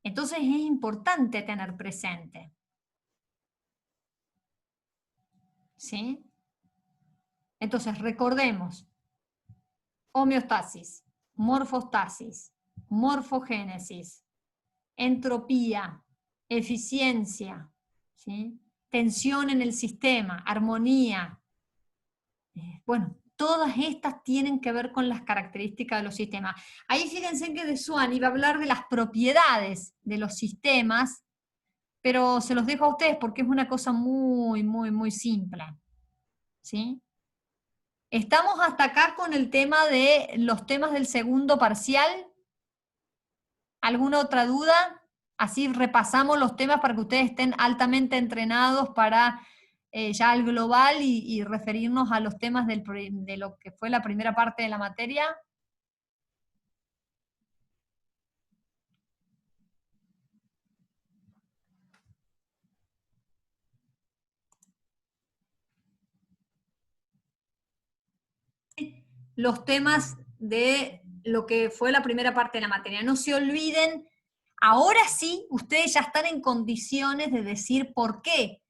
Entonces es importante tener presente. ¿Sí? Entonces recordemos, homeostasis, morfostasis, morfogénesis, entropía, eficiencia, ¿sí? Tensión en el sistema, armonía. Bueno, todas estas tienen que ver con las características de los sistemas. Ahí fíjense que de Swan iba a hablar de las propiedades de los sistemas, pero se los dejo a ustedes porque es una cosa muy, muy, muy simple. ¿Sí? Estamos hasta acá con el tema de los temas del segundo parcial. ¿Alguna otra duda? Así repasamos los temas para que ustedes estén altamente entrenados para ya el global y referirnos a los temas de lo que fue la primera parte de la materia. Los temas de lo que fue la primera parte de la materia. No se olviden, ahora sí, ustedes ya están en condiciones de decir por qué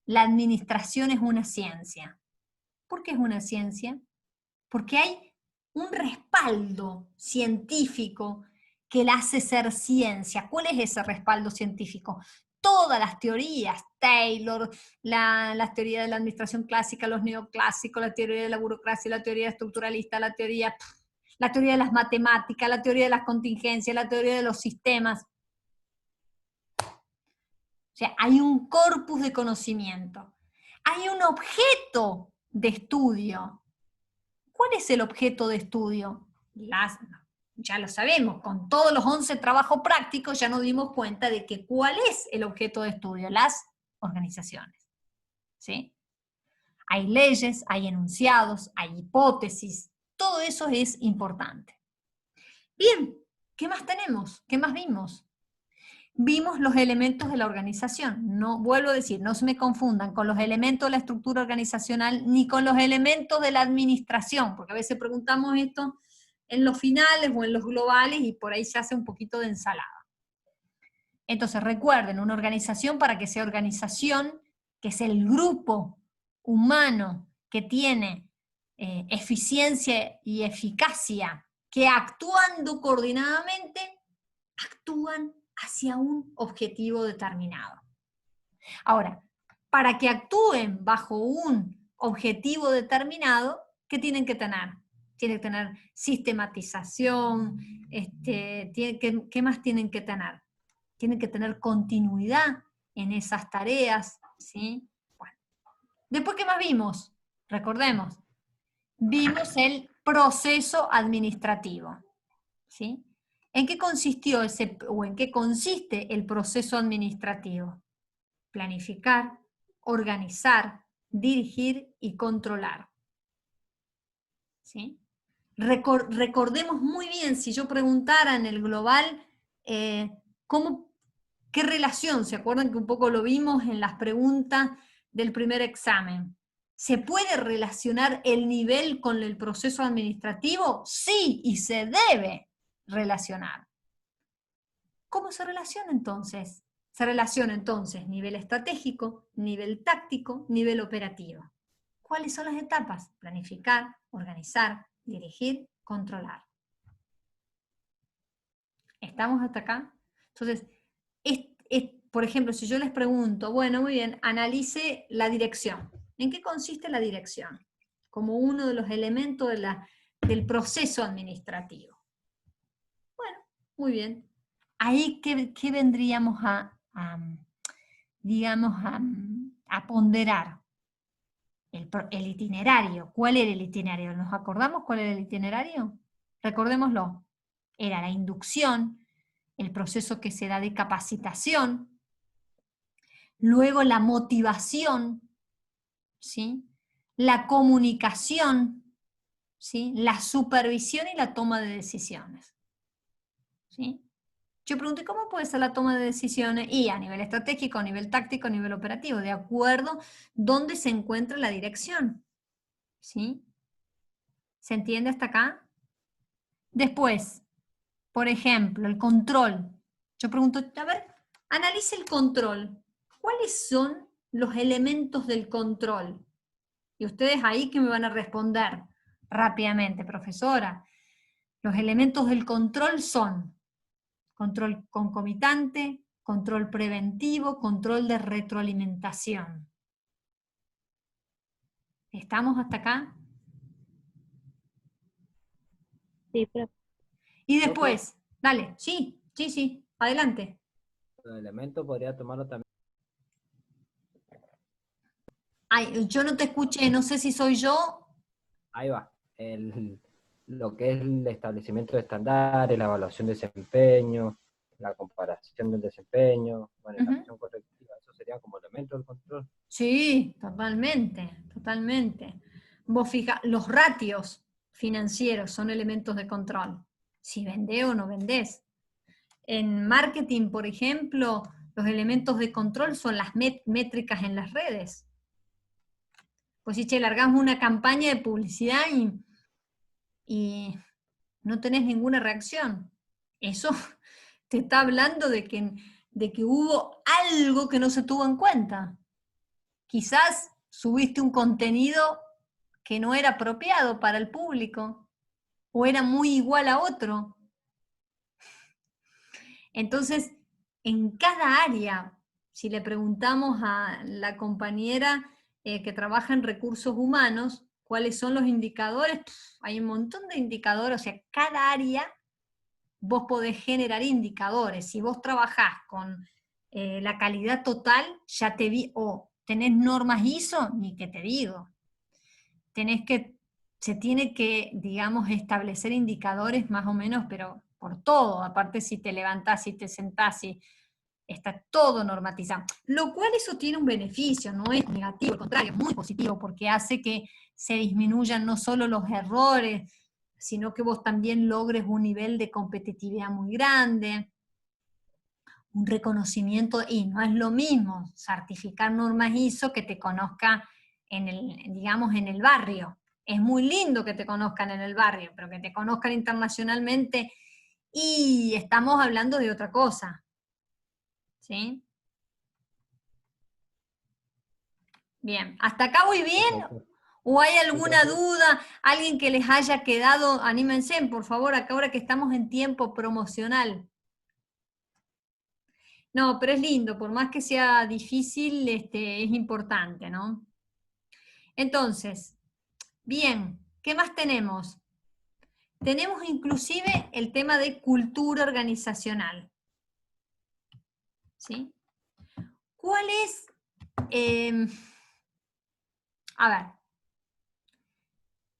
la administración es una ciencia. ¿Por qué es una ciencia? Porque hay un respaldo científico que la hace ser ciencia. ¿Cuál es ese respaldo científico? Todas las teorías, Taylor, las teorías de la administración clásica, los neoclásicos, la teoría de la burocracia, la teoría estructuralista, la teoría de las matemáticas, la teoría de las contingencias, la teoría de los sistemas. O sea, hay un corpus de conocimiento. Hay un objeto de estudio. ¿Cuál es el objeto de estudio? Ya lo sabemos, con todos los 11 trabajos prácticos ya nos dimos cuenta de que cuál es el objeto de estudio, las organizaciones. ¿Sí? Hay leyes, hay enunciados, hay hipótesis, todo eso es importante. Bien, ¿qué más tenemos? ¿Qué más vimos? Vimos los elementos de la organización. No, vuelvo a decir, no se me confundan con los elementos de la estructura organizacional ni con los elementos de la administración, porque a veces preguntamos esto en los finales o en los globales y por ahí se hace un poquito de ensalada. Entonces recuerden, una organización para que sea organización, que es el grupo humano que tiene eficiencia y eficacia, que actuando coordinadamente, actúan hacia un objetivo determinado. Ahora, para que actúen bajo un objetivo determinado, ¿qué tienen que tener? Tienen que tener sistematización, ¿qué más tienen que tener? Tienen que tener continuidad en esas tareas, ¿sí? Bueno. Después, ¿qué más vimos? Recordemos, vimos el proceso administrativo, ¿sí? ¿En qué consistió o en qué consiste el proceso administrativo? Planificar, organizar, dirigir y controlar. ¿Sí? Recordemos muy bien, si yo preguntara en el global, ¿qué relación? ¿Se acuerdan que un poco lo vimos en las preguntas del primer examen? ¿Se puede relacionar el nivel con el proceso administrativo? Sí, y se debe relacionar. ¿Cómo se relaciona entonces? Se relaciona entonces nivel estratégico, nivel táctico, nivel operativo. ¿Cuáles son las etapas? Planificar, organizar, dirigir, controlar. ¿Estamos hasta acá? Entonces, por ejemplo, si yo les pregunto, bueno, muy bien, analice la dirección. ¿En qué consiste la dirección? Como uno de los elementos del proceso administrativo. Bueno, muy bien. Ahí, ¿qué vendríamos digamos, a ponderar? El itinerario. ¿Cuál era el itinerario? ¿Nos acordamos cuál era el itinerario? Recordémoslo. Era la inducción, el proceso que se da de capacitación, luego la motivación, ¿sí? La comunicación, ¿sí? La supervisión y la toma de decisiones. ¿Sí? Yo pregunté, ¿cómo puede ser la toma de decisiones? Y a nivel estratégico, a nivel táctico, a nivel operativo, de acuerdo dónde se encuentra la dirección. ¿Sí? ¿Se entiende hasta acá? Después, por ejemplo, el control. Yo pregunto, a ver, analice el control. ¿Cuáles son los elementos del control? Y ustedes ahí que me van a responder rápidamente, profesora. Los elementos del control son control concomitante, control preventivo, control de retroalimentación. ¿Estamos hasta acá? Sí, profe. Y Profe, después, dale, sí, sí, sí, adelante. los elementos podría tomarlo también. Ay, yo no te escuché, no sé si soy yo. Ahí va. Lo que es el establecimiento de estándares, la evaluación de desempeño, la comparación del desempeño, bueno, la Ujú. acción correctiva, eso sería como elemento del control. Sí, totalmente, totalmente. Vos fija, los ratios financieros son elementos de control. Si vendés o no vendés. En marketing, por ejemplo, los elementos de control son las métricas en las redes. Pues si che, largamos una campaña de publicidad y no tenés ninguna reacción. Eso te está hablando de que hubo algo que no se tuvo en cuenta. Quizás subiste un contenido que no era apropiado para el público o era muy igual a otro. Entonces, en cada área, si le preguntamos a la compañera que trabaja en recursos humanos, cuáles son los indicadores, hay un montón de indicadores, o sea, cada área vos podés generar indicadores. Si vos trabajás con la calidad total, ya te vi, o tenés normas ISO, ni que te digo. Se tiene que, digamos, establecer indicadores más o menos, pero por todo, aparte si te levantás, si te sentás, si está todo normatizado. Lo cual eso tiene un beneficio, no es negativo, al contrario, es muy positivo, porque hace que se disminuyan no solo los errores, sino que vos también logres un nivel de competitividad muy grande, un reconocimiento, y no es lo mismo certificar normas ISO que te conozca en el, digamos, en el barrio. Es muy lindo que te conozcan en el barrio, pero que te conozcan internacionalmente, y estamos hablando de otra cosa. ¿Sí? Bien, ¿hasta acá voy bien? Perfecto. ¿O hay Sí, alguna profe. duda? ¿Alguien que les haya quedado? Anímense, por favor, acá ahora que estamos en tiempo promocional. No, pero es lindo, por más que sea difícil, es importante, ¿no? Entonces, bien, ¿qué más tenemos? Tenemos inclusive el tema de cultura organizacional. ¿Sí? ¿Cuál es? A ver,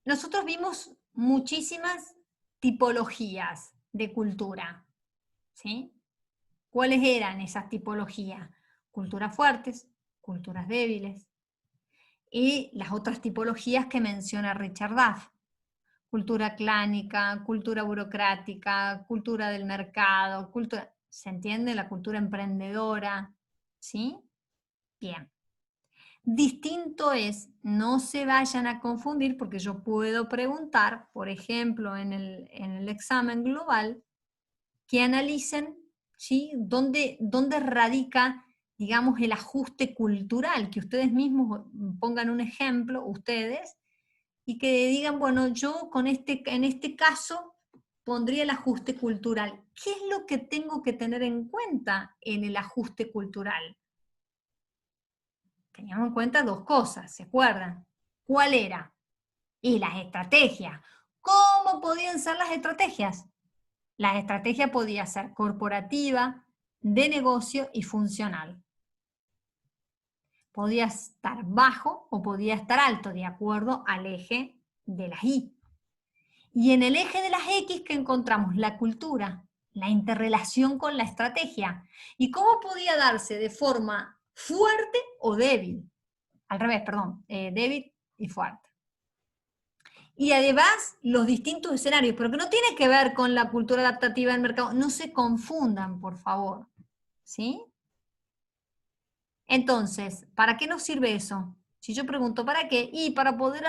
nosotros vimos muchísimas tipologías de cultura. ¿Sí? ¿Cuáles eran esas tipologías? Culturas fuertes, culturas débiles, y las otras tipologías que menciona Richard Duff. Cultura clánica, cultura burocrática, cultura del mercado, cultura, ¿se entiende? La cultura emprendedora, ¿sí? Bien. Distinto es, no se vayan a confundir, porque yo puedo preguntar, por ejemplo, en el examen global, que analicen, ¿sí? ¿Dónde radica, digamos, el ajuste cultural? Que ustedes mismos pongan un ejemplo, ustedes, y que digan, bueno, yo en este caso pondría el ajuste cultural. ¿Qué es lo que tengo que tener en cuenta en el ajuste cultural? Teníamos en cuenta dos cosas, ¿se acuerdan? ¿Cuál era? Y las estrategias. ¿Cómo podían ser las estrategias? La estrategia podía ser corporativa, de negocio y funcional. Podía estar bajo o podía estar alto, de acuerdo al eje de las Y. Y en el eje de las X que encontramos la cultura, la interrelación con la estrategia. ¿Y cómo podía darse de forma fuerte o débil? Al revés, perdón, débil y fuerte. Y además los distintos escenarios, pero que no tiene que ver con la cultura adaptativa del mercado, no se confundan, por favor. ¿Sí? Entonces, ¿para qué nos sirve eso? Si yo pregunto, ¿para qué? Y para poder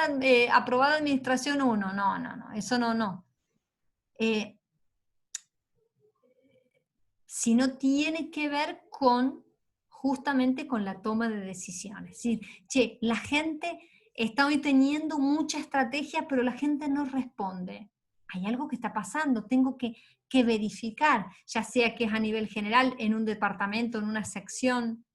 aprobar Administración 1. No, no, no, eso no, no. sino tiene que ver justamente con la toma de decisiones. Es decir, che, la gente está hoy teniendo mucha estrategia, pero la gente no responde. Hay algo que está pasando, tengo que verificar, ya sea que es a nivel general, en un departamento, en una sección.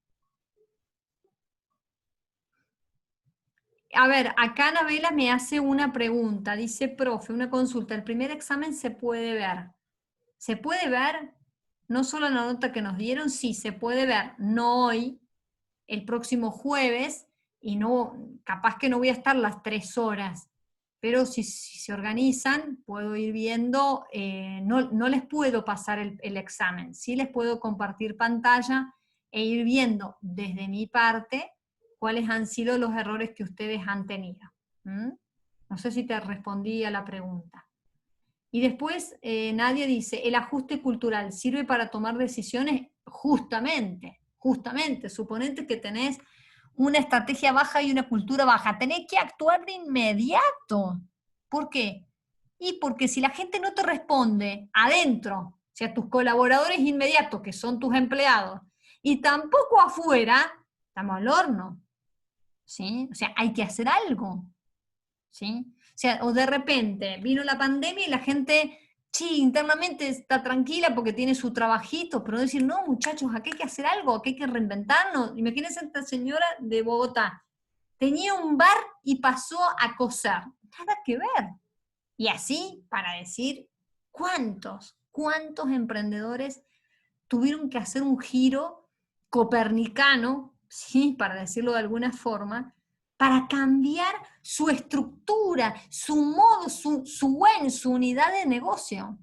A ver, acá Anabela me hace una pregunta, dice, profe, una consulta, ¿el primer examen se puede ver? ¿Se puede ver? No solo la nota que nos dieron, sí, se puede ver, no hoy, el próximo jueves, y no, capaz que no voy a estar las 3 horas, pero si se organizan, puedo ir viendo, no les puedo pasar el examen, sí les puedo compartir pantalla e ir viendo desde mi parte cuáles han sido los errores que ustedes han tenido. ¿Mm? No sé si te respondí a la pregunta. Y después Nadia dice, ¿el ajuste cultural sirve para tomar decisiones? Justamente, suponete que tenés una estrategia baja y una cultura baja, tenés que actuar de inmediato. ¿Por qué? Y porque si la gente no te responde adentro, o sea, tus colaboradores inmediatos, que son tus empleados, y tampoco afuera, estamos al horno, ¿sí? O sea, hay que hacer algo, ¿sí? O sea, o de repente vino la pandemia y la gente, sí, internamente está tranquila porque tiene su trabajito, pero decir, no, muchachos, aquí hay que hacer algo, aquí hay que reinventarnos. Imagínense esta señora de Bogotá, tenía un bar y pasó a coser, nada que ver. Y así, para decir, ¿cuántos emprendedores tuvieron que hacer un giro copernicano, ¿sí? Para decirlo de alguna forma, para cambiar su estructura, su modo, su unidad de negocio?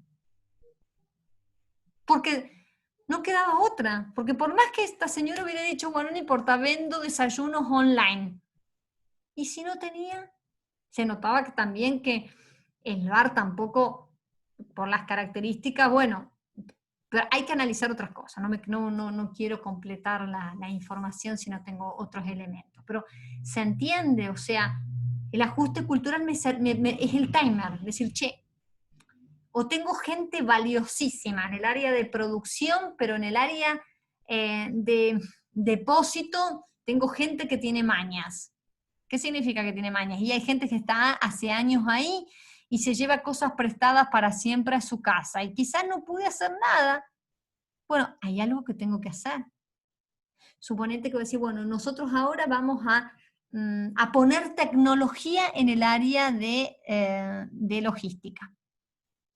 Porque no quedaba otra, porque por más que esta señora hubiera dicho, bueno, no importa, vendo desayunos online, y si no tenía, se notaba que también que el bar tampoco, por las características, bueno, pero hay que analizar otras cosas, no quiero completar la información si no tengo otros elementos, pero se entiende, o sea, el ajuste cultural es el timer, es decir, che, o tengo gente valiosísima en el área de producción, pero en el área de depósito tengo gente que tiene mañas. ¿Qué significa que tiene mañas? Y hay gente que está hace años ahí y se lleva cosas prestadas para siempre a su casa, y quizás no pude hacer nada. Bueno, hay algo que tengo que hacer. Suponete que voy a decir, bueno, nosotros ahora vamos a poner tecnología en el área de logística.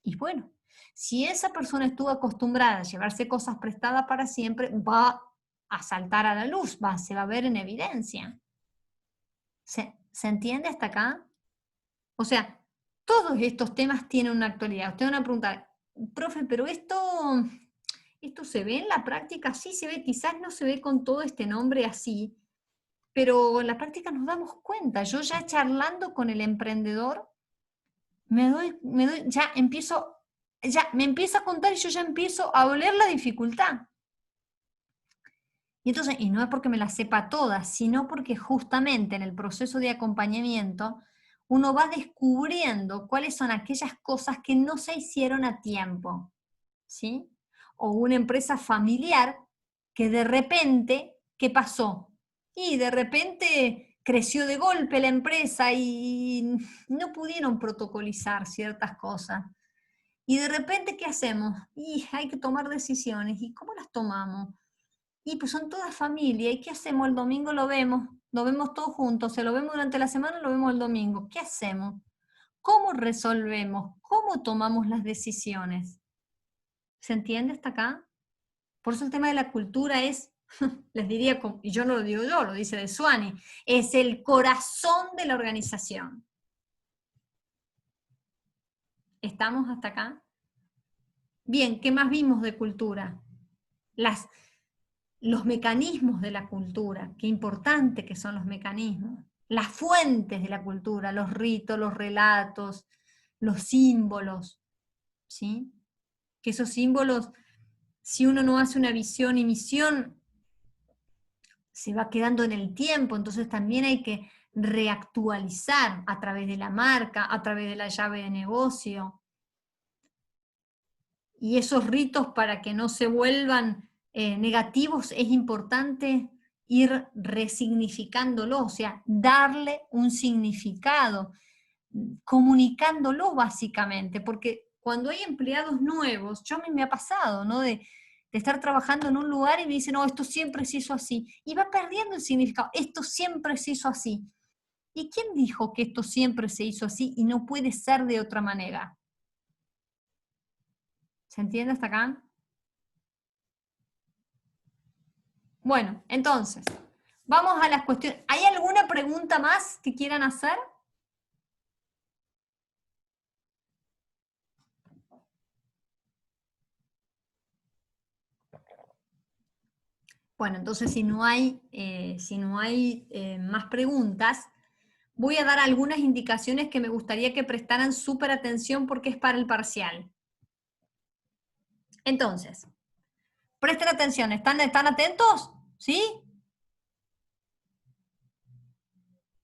Y bueno, si esa persona estuvo acostumbrada a llevarse cosas prestadas para siempre, va a saltar a la luz, se va a ver en evidencia. ¿Se entiende hasta acá? O sea, todos estos temas tienen una actualidad. Usted van a preguntar, profe, pero esto se ve en la práctica, sí se ve, quizás no se ve con todo este nombre así, pero en la práctica nos damos cuenta. Yo ya charlando con el emprendedor, ya me empieza a contar y yo ya empiezo a oler la dificultad. Y entonces, y no es porque me la sepa todas, sino porque justamente en el proceso de acompañamiento uno va descubriendo cuáles son aquellas cosas que no se hicieron a tiempo, ¿sí? O una empresa familiar que de repente, ¿qué pasó? Y de repente creció de golpe la empresa y no pudieron protocolizar ciertas cosas. Y de repente, ¿qué hacemos? Y hay que tomar decisiones. ¿Y cómo las tomamos? Y pues son toda familia. ¿Y qué hacemos? El domingo lo vemos todos juntos. Se lo vemos durante la semana, lo vemos el domingo. ¿Qué hacemos? ¿Cómo resolvemos? ¿Cómo tomamos las decisiones? ¿Se entiende hasta acá? Por eso el tema de la cultura es, les diría, y yo no lo digo yo, lo dice De Suani, es el corazón de la organización. ¿Estamos hasta acá? Bien, ¿qué más vimos de cultura? Los mecanismos de la cultura, qué importante que son los mecanismos, las fuentes de la cultura, los ritos, los relatos, los símbolos, ¿sí? Que esos símbolos, si uno no hace una visión y misión, se va quedando en el tiempo, entonces también hay que reactualizar a través de la marca, a través de la llave de negocio. y esos ritos para que no se vuelvan negativos, es importante ir resignificándolo, o sea, darle un significado, comunicándolo básicamente, porque cuando hay empleados nuevos, yo a mí me ha pasado, ¿no? De estar trabajando en un lugar y me dicen, no, esto siempre se hizo así, y va perdiendo el significado, esto siempre se hizo así. ¿Y quién dijo que esto siempre se hizo así y no puede ser de otra manera? ¿Se entiende hasta acá? Bueno, entonces, vamos a las cuestiones. ¿Hay alguna pregunta más que quieran hacer? Bueno, entonces si no hay más preguntas, voy a dar algunas indicaciones que me gustaría que prestaran súper atención porque es para el parcial. Entonces, presten atención, ¿están atentos? ¿Sí?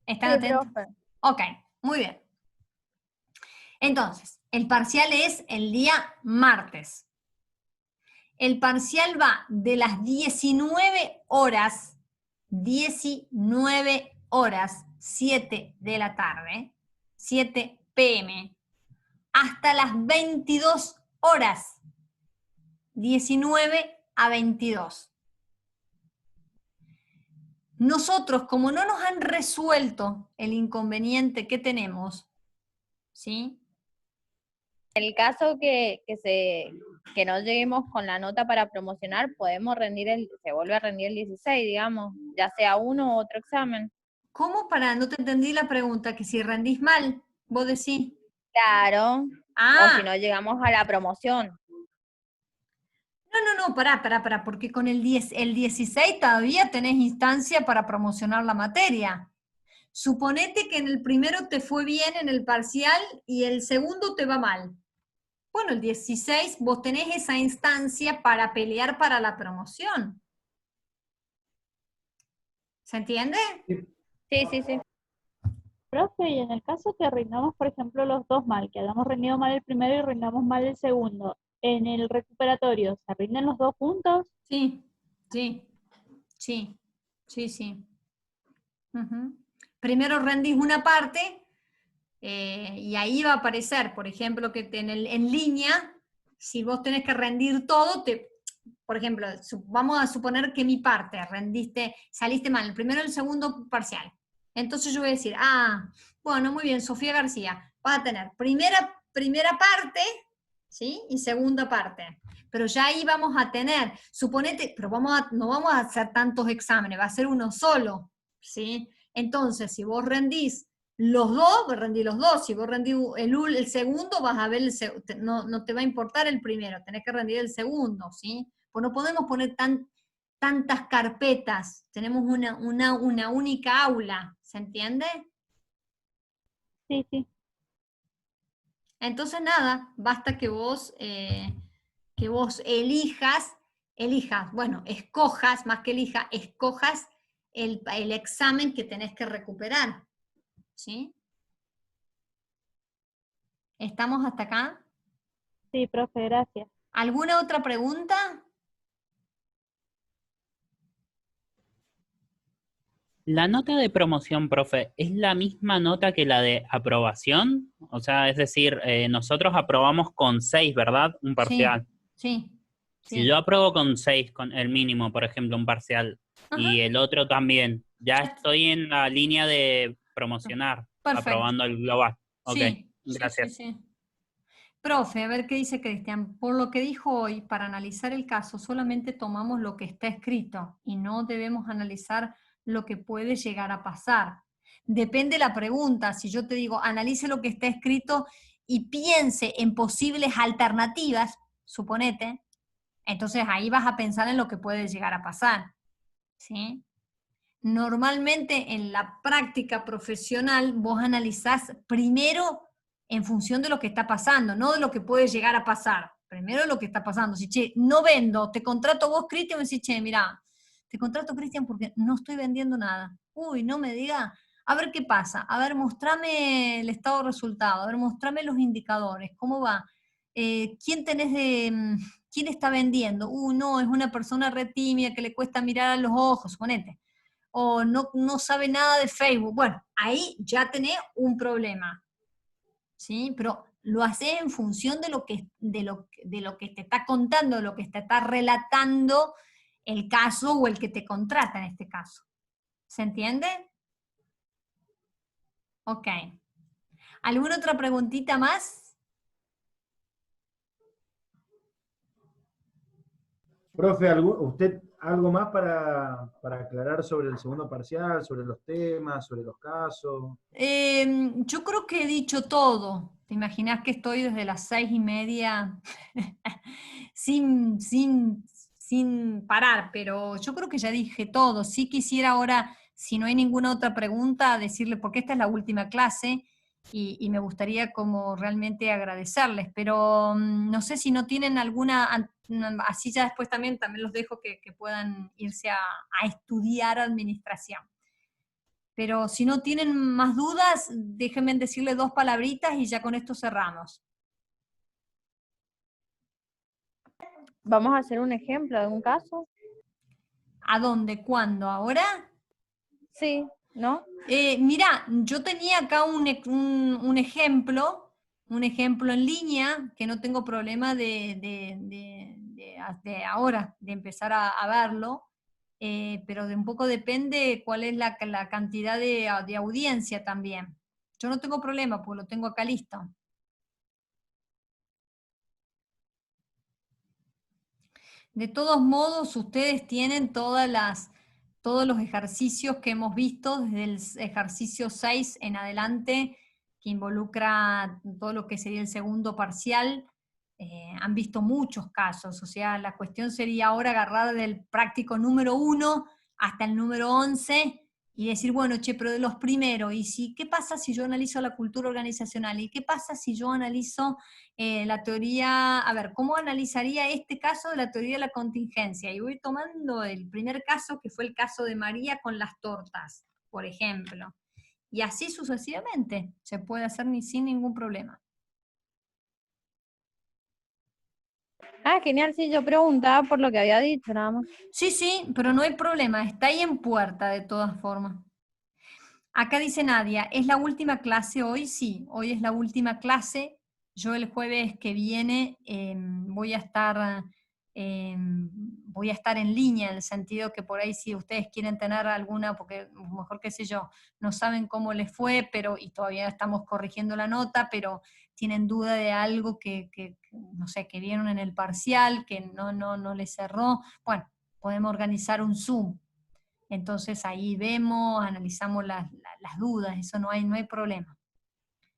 ¿Están Sí, atentos? profe. Ok, muy bien. Entonces, el parcial es el día martes. El parcial va de las 19 horas, 7 de la tarde, 7 p.m., hasta las 22 horas, 19 a 22. Nosotros, como no nos han resuelto el inconveniente que tenemos, ¿sí? El caso que no lleguemos con la nota para promocionar, podemos se vuelve a rendir el 16, digamos, ya sea uno u otro examen. ¿Cómo para? No te entendí la pregunta, que si rendís mal, vos decís. Claro, o si Ah, no llegamos a la promoción. no, pará, porque con el 16 todavía tenés instancia para promocionar la materia. Suponete que en el primero te fue bien en el parcial y el segundo te va mal. Bueno, el 16 vos tenés esa instancia para pelear para la promoción. ¿Se entiende? Sí, sí, sí. Profe, y en el caso que rindamos, por ejemplo, los dos mal, que hayamos rendido mal el primero y rindamos mal el segundo, en el recuperatorio, ¿se rinden los dos juntos? Sí, sí, sí, sí. Ujú. Primero rendís una parte y ahí va a aparecer, por ejemplo, que en línea, si vos tenés que rendir todo, por ejemplo, vamos a suponer que mi parte, saliste mal, el primero y el segundo parcial. Entonces yo voy a decir, bueno, muy bien, Sofía García, vas a tener primera parte, ¿sí? Y segunda parte. Pero ya ahí vamos a tener, suponete, pero no vamos a hacer tantos exámenes, va a ser uno solo, ¿sí? Entonces, si vos rendís los dos, vos rendís los dos. Si vos rendís el segundo, vas a ver no te va a importar el primero, tenés que rendir el segundo, ¿sí? Pues no podemos poner tantas carpetas, tenemos una única aula, ¿se entiende? Sí, sí. Entonces nada, basta que vos elijas, bueno, escojas, más que escojas el examen que tenés que recuperar, ¿sí? ¿Estamos hasta acá? Sí, profe, gracias. ¿Alguna otra pregunta? ¿La nota de promoción, profe, es la misma nota que la de aprobación? O sea, es decir, nosotros aprobamos con 6, ¿verdad? Un Sí, parcial. sí, Si sí. yo apruebo con 6, con el mínimo, por ejemplo, un parcial, Ajá, y el otro también, ya estoy en la línea de promocionar, perfecto. aprobando el global. Ok, Sí, gracias. sí. Profe, a ver qué dice Cristian. Por lo que dijo hoy, para analizar el caso solamente tomamos lo que está escrito y no debemos analizar lo que puede llegar a pasar. Depende la pregunta. Si yo te digo, analice lo que está escrito y piense en posibles alternativas, suponete, entonces ahí vas a pensar en lo que puede llegar a pasar. ¿Sí? Normalmente en la práctica profesional vos analizás primero en función de lo que está pasando, no de lo que puede llegar a pasar. Primero lo que está pasando. Si, che, no vendo, te contrato vos, Cristian, me decís, che, mirá, te contrato, Cristian, porque no estoy vendiendo nada. Uy, no me diga, a ver qué pasa, a ver, mostrame el estado de resultado, a ver, mostrame los indicadores, cómo va. ¿quién está vendiendo? No, es una persona re tímida que le cuesta mirar a los ojos, suponete. O no sabe nada de Facebook. Bueno, ahí ya tenés un problema, ¿sí? Pero lo haces en función de lo que te está contando, de lo que te está relatando el caso o el que te contrata en este caso. ¿Se entiende? Ok. ¿Alguna otra preguntita más? Profe, ¿usted algo más para aclarar sobre el segundo parcial, sobre los temas, sobre los casos? Yo creo que he dicho todo. ¿Te imaginas que estoy desde las 6:30 sin parar? Pero yo creo que ya dije todo. Sí quisiera ahora, si no hay ninguna otra pregunta, decirle, porque esta es la última clase y me gustaría como realmente agradecerles, pero no sé si no tienen alguna, así ya después también los dejo que puedan irse a estudiar administración. Pero si no tienen más dudas, déjenme decirle 2 palabritas y ya con esto cerramos. Vamos a hacer un ejemplo de un caso. ¿A dónde? ¿Cuándo? ¿Ahora? Sí, ¿no? Mira, yo tenía acá un ejemplo en línea, que no tengo problema de ahora, de empezar a verlo, pero de un poco depende cuál es la cantidad de audiencia también. Yo no tengo problema, porque lo tengo acá listo. De todos modos, ustedes tienen todos los ejercicios que hemos visto, desde el ejercicio 6 en adelante, que involucra todo lo que sería el segundo parcial. Han visto muchos casos, o sea, la cuestión sería ahora agarrar del práctico número 1 hasta el número 11 y decir, bueno, che, pero de los primeros, ¿qué pasa si yo analizo la cultura organizacional? ¿Y qué pasa si yo analizo la teoría, a ver, ¿cómo analizaría este caso de la teoría de la contingencia? Y voy tomando el primer caso, que fue el caso de María con las tortas, por ejemplo. Y así sucesivamente, se puede hacer sin ningún problema. Ah, genial, sí, yo preguntaba por lo que había dicho, nada más. Sí, pero no hay problema, está ahí en puerta de todas formas. Acá dice Nadia, ¿es la última clase hoy? Sí, hoy es la última clase. Yo el jueves que viene voy a estar en línea, en el sentido que por ahí si ustedes quieren tener alguna, porque a lo mejor qué sé yo, no saben cómo les fue, y todavía estamos corrigiendo la nota, pero tienen duda de algo que no sé, que vieron en el parcial, que no les cerró, bueno, podemos organizar un Zoom. Entonces ahí vemos, analizamos las dudas, eso no hay problema.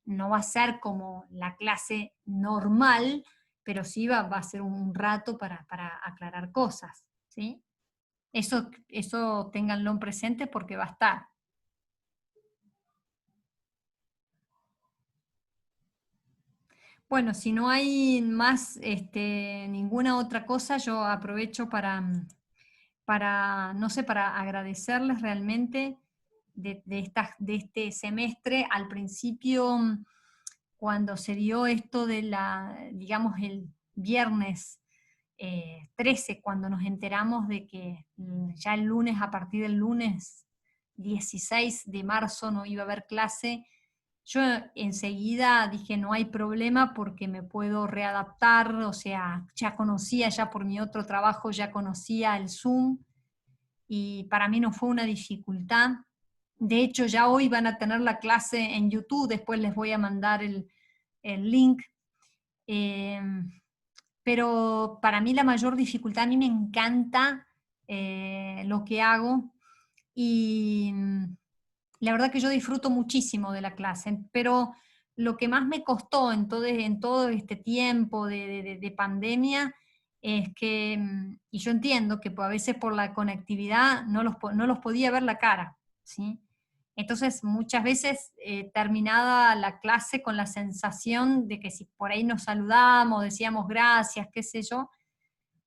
No va a ser como la clase normal, pero sí va a ser un rato para aclarar cosas, ¿sí? Eso ténganlo en presente porque va a estar. Bueno, si no hay más ninguna otra cosa, yo aprovecho para agradecerles realmente de este semestre. Al principio, cuando se dio esto digamos, el viernes 13, cuando nos enteramos de que ya el lunes, a partir del lunes 16 de marzo no iba a haber clase, yo enseguida dije, no hay problema porque me puedo readaptar, o sea, ya por mi otro trabajo, ya conocía el Zoom, y para mí no fue una dificultad. De hecho, ya hoy van a tener la clase en YouTube, después les voy a mandar el link. Pero para mí la mayor dificultad, a mí me encanta lo que hago, y la verdad que yo disfruto muchísimo de la clase, pero lo que más me costó en todo este tiempo de pandemia es que, y yo entiendo que a veces por la conectividad no los podía ver la cara, ¿sí? Entonces muchas veces terminaba la clase con la sensación de que si por ahí nos saludamos, decíamos gracias, qué sé yo,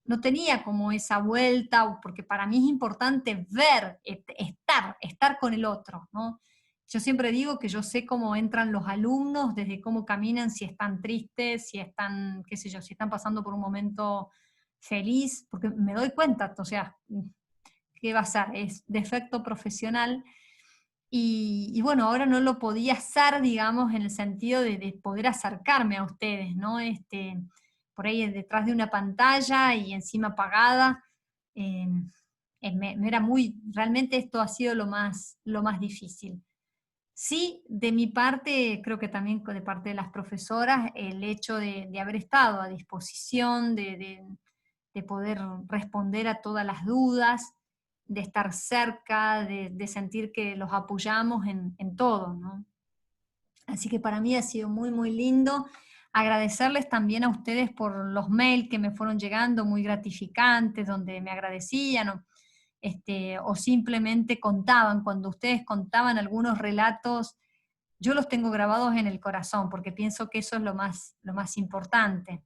no tenía como esa vuelta, porque para mí es importante ver, estar con el otro, ¿no? yo siempre digo que yo sé cómo entran los alumnos, desde cómo caminan, si están tristes, si están, qué sé yo, si están pasando por un momento feliz, porque me doy cuenta, o sea, ¿qué va a ser? Es defecto profesional. Y bueno, ahora no lo podía hacer, digamos, en el sentido de poder acercarme a ustedes, ¿no? Por ahí detrás de una pantalla y encima apagada. eh, me era muy, realmente esto ha sido lo más difícil. Sí, de mi parte, creo que también de parte de las profesoras, el hecho de haber estado a disposición, de poder responder a todas las dudas, de estar cerca, de sentir que los apoyamos en todo, ¿no? Así que para mí ha sido muy, muy lindo. Agradecerles también a ustedes por los mails que me fueron llegando, muy gratificantes, donde me agradecían o simplemente contaban. Cuando ustedes contaban algunos relatos, yo los tengo grabados en el corazón, porque pienso que eso es lo más importante.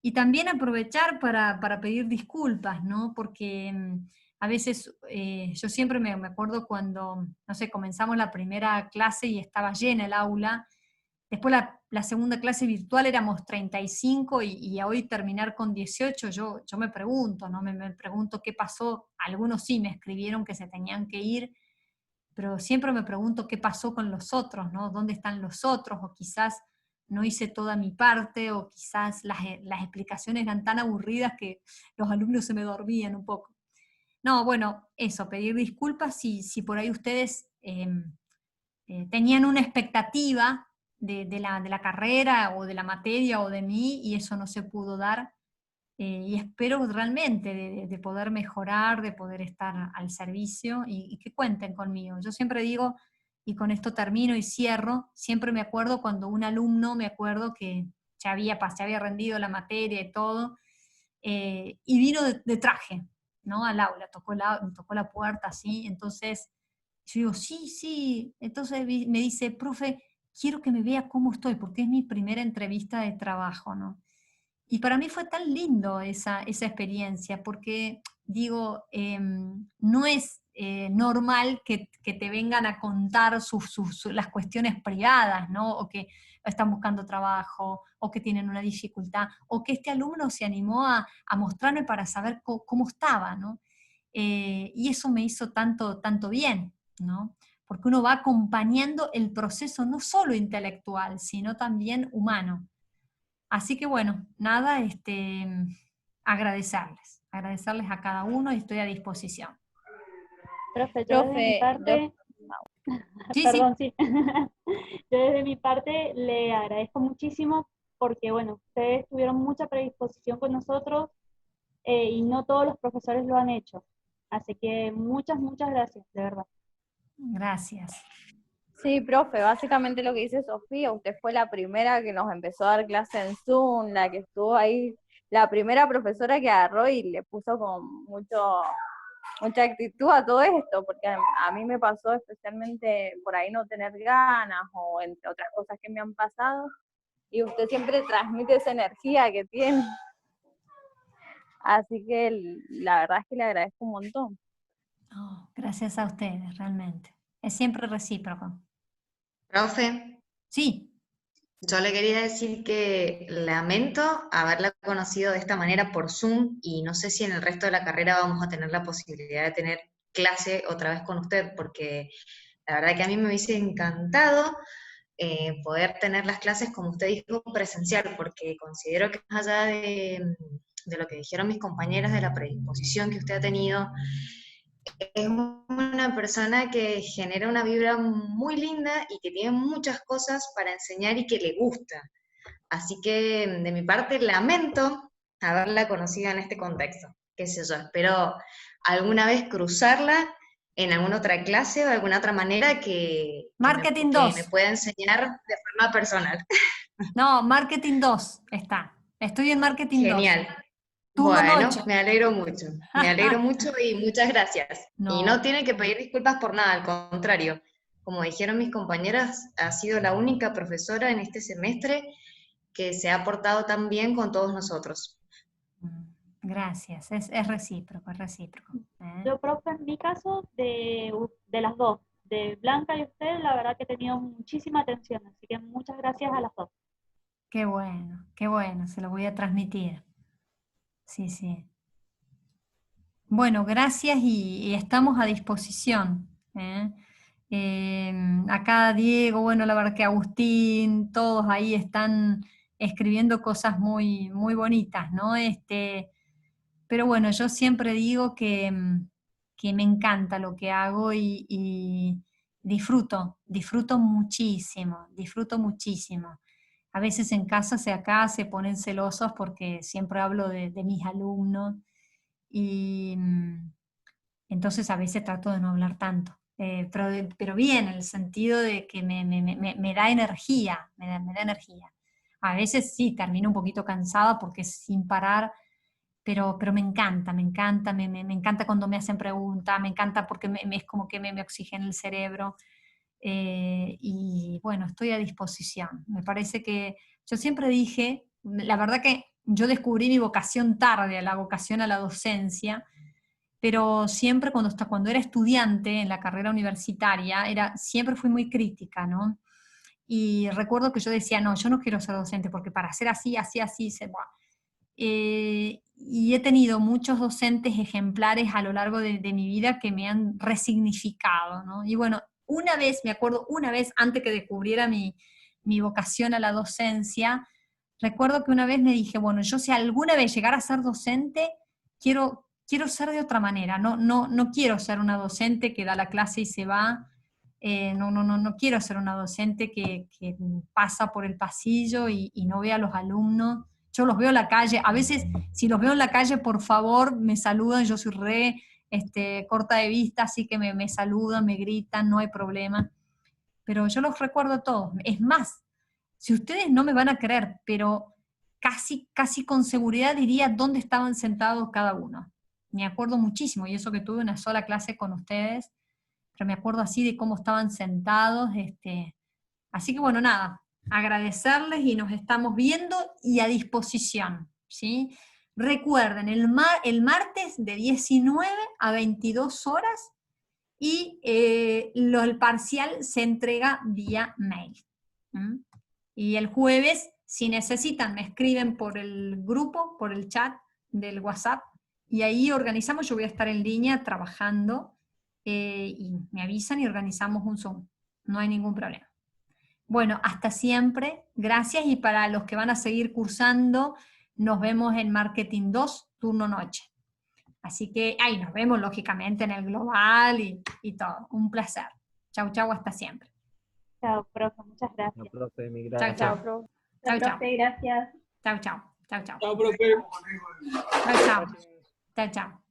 Y también aprovechar para pedir disculpas, ¿no? Porque a veces yo siempre me acuerdo cuando, no sé, comenzamos la primera clase y estaba llena el aula. Después la segunda clase virtual éramos 35 y a hoy terminar con 18, yo me pregunto, ¿no? Me pregunto qué pasó. Algunos sí me escribieron que se tenían que ir, pero siempre me pregunto qué pasó con los otros, ¿no? ¿Dónde están los otros? O quizás no hice toda mi parte, o quizás las explicaciones eran tan aburridas que los alumnos se me dormían un poco. No, bueno, eso, pedir disculpas si por ahí ustedes tenían una expectativa de la carrera o de la materia o de mí y eso no se pudo dar. Y espero realmente de poder mejorar, de poder estar al servicio y que cuenten conmigo. Yo siempre digo, y con esto termino y cierro, siempre me acuerdo cuando un alumno, me acuerdo que se había rendido la materia y todo, y vino de traje, ¿no? Al aula, tocó la puerta así, entonces yo digo, sí, sí, entonces me dice, profe, quiero que me vea cómo estoy, porque es mi primera entrevista de trabajo, ¿no? Y para mí fue tan lindo esa experiencia, porque digo, no es normal que te vengan a contar las cuestiones privadas, ¿no? O que están buscando trabajo, o que tienen una dificultad, o que este alumno se animó a mostrarme para saber cómo estaba, ¿no? Y eso me hizo tanto, tanto bien, ¿no? Porque uno va acompañando el proceso no solo intelectual, sino también humano. Así que bueno, nada, agradecerles a cada uno y estoy a disposición. Profe, yo desde mi Profe, parte, Sí, sí, perdón, sí, yo desde mi parte le agradezco muchísimo porque, bueno, ustedes tuvieron mucha predisposición con nosotros y no todos los profesores lo han hecho. Así que muchas, muchas gracias, de verdad. gracias. sí, profe, básicamente lo que dice Sofía, usted fue la primera que nos empezó a dar clase en Zoom, la que estuvo ahí, la primera profesora que agarró y le puso con mucha actitud a todo esto, porque a mí me pasó especialmente por ahí no tener ganas o entre otras cosas que me han pasado, y usted siempre transmite esa energía que tiene. Así que la verdad es que le agradezco un montón. Oh, gracias a ustedes, realmente. Es siempre recíproco. Profe, Sí, yo le quería decir que lamento haberla conocido de esta manera por Zoom y no sé si en el resto de la carrera vamos a tener la posibilidad de tener clase otra vez con usted, porque la verdad que a mí me hubiese encantado poder tener las clases, como usted dijo, presencial, porque considero que más allá de lo que dijeron mis compañeras, de la predisposición que usted ha tenido, es una persona que genera una vibra muy linda y que tiene muchas cosas para enseñar y que le gusta. Así que de mi parte lamento haberla conocido en este contexto. Qué sé yo, espero alguna vez cruzarla en alguna otra clase o de alguna otra manera Marketing que me 2. pueda enseñar de forma personal. No, Marketing 2 está. Estoy en Marketing 2. Genial. Turno Bueno, noche. me alegro mucho y muchas gracias. Y No, no tiene que pedir disculpas por nada, al contrario. Como dijeron mis compañeras, ha sido la única profesora en este semestre que se ha portado tan bien con todos nosotros. gracias. Es recíproco, es recíproco. ¿Eh? Yo, profe, en mi caso, de las dos, de Blanca y usted, la verdad que he tenido muchísima atención, así que muchas gracias a las dos. Qué bueno, se lo voy a transmitir. Sí, sí. Bueno, gracias y estamos a disposición. ¿Eh? Acá Diego, bueno, la verdad que Agustín, todos ahí están escribiendo cosas muy, muy bonitas, ¿no? Pero bueno, yo siempre digo que me encanta lo que hago y disfruto muchísimo, disfruto muchísimo. A veces en casa, acá se ponen celosos porque siempre hablo de mis alumnos y entonces a veces trato de no hablar tanto. Pero bien, en el sentido de que me da energía, me da energía. A veces sí, termino un poquito cansada porque es sin parar, pero me encanta, me encanta cuando me hacen preguntas, me encanta porque es como que me oxigena el cerebro. Y bueno, estoy a disposición. Me parece que yo siempre dije, la verdad que yo descubrí mi vocación tarde, la vocación a la docencia, pero siempre cuando era estudiante en la carrera universitaria, siempre fui muy crítica, ¿no? Y recuerdo que yo decía, no, yo no quiero ser docente, porque para ser así, así, así, buah. Y he tenido muchos docentes ejemplares a lo largo de mi vida que me han resignificado, ¿no? Y bueno, me acuerdo una vez antes que descubriera mi vocación a la docencia, recuerdo que una vez me dije, bueno, yo si alguna vez llegara a ser docente, quiero ser de otra manera, no quiero ser una docente que da la clase y se va, no quiero ser una docente que pasa por el pasillo y no ve a los alumnos. Yo los veo en la calle, a veces si los veo en la calle, por favor, me saludan, yo soy corta de vista, así que me saludan, me gritan, no hay problema. Pero yo los recuerdo a todos. Es más, si ustedes no me van a creer, pero casi con seguridad diría dónde estaban sentados cada uno. Me acuerdo muchísimo, y eso que tuve una sola clase con ustedes, pero me acuerdo así de cómo estaban sentados. Así que bueno, nada, agradecerles y nos estamos viendo y a disposición, ¿sí? Recuerden, el martes de 19 a 22 horas y el parcial se entrega vía mail. ¿Mm? Y el jueves, si necesitan, me escriben por el grupo, por el chat del WhatsApp, y ahí organizamos, yo voy a estar en línea trabajando, y me avisan y organizamos un Zoom. No hay ningún problema. Bueno, hasta siempre, gracias, y para los que van a seguir cursando, nos vemos en Marketing 2, turno noche. Así que ahí nos vemos, lógicamente, en el global y todo. Un placer. Chau, chau, hasta siempre. Chao, profe, muchas No, gracias. profe, mi Chau, gracias. chau. Chao, Chau, chau. Profe, gracias. Chau, chau. Chau, chau. Chao, profe. Chau, chau. Chau, chau.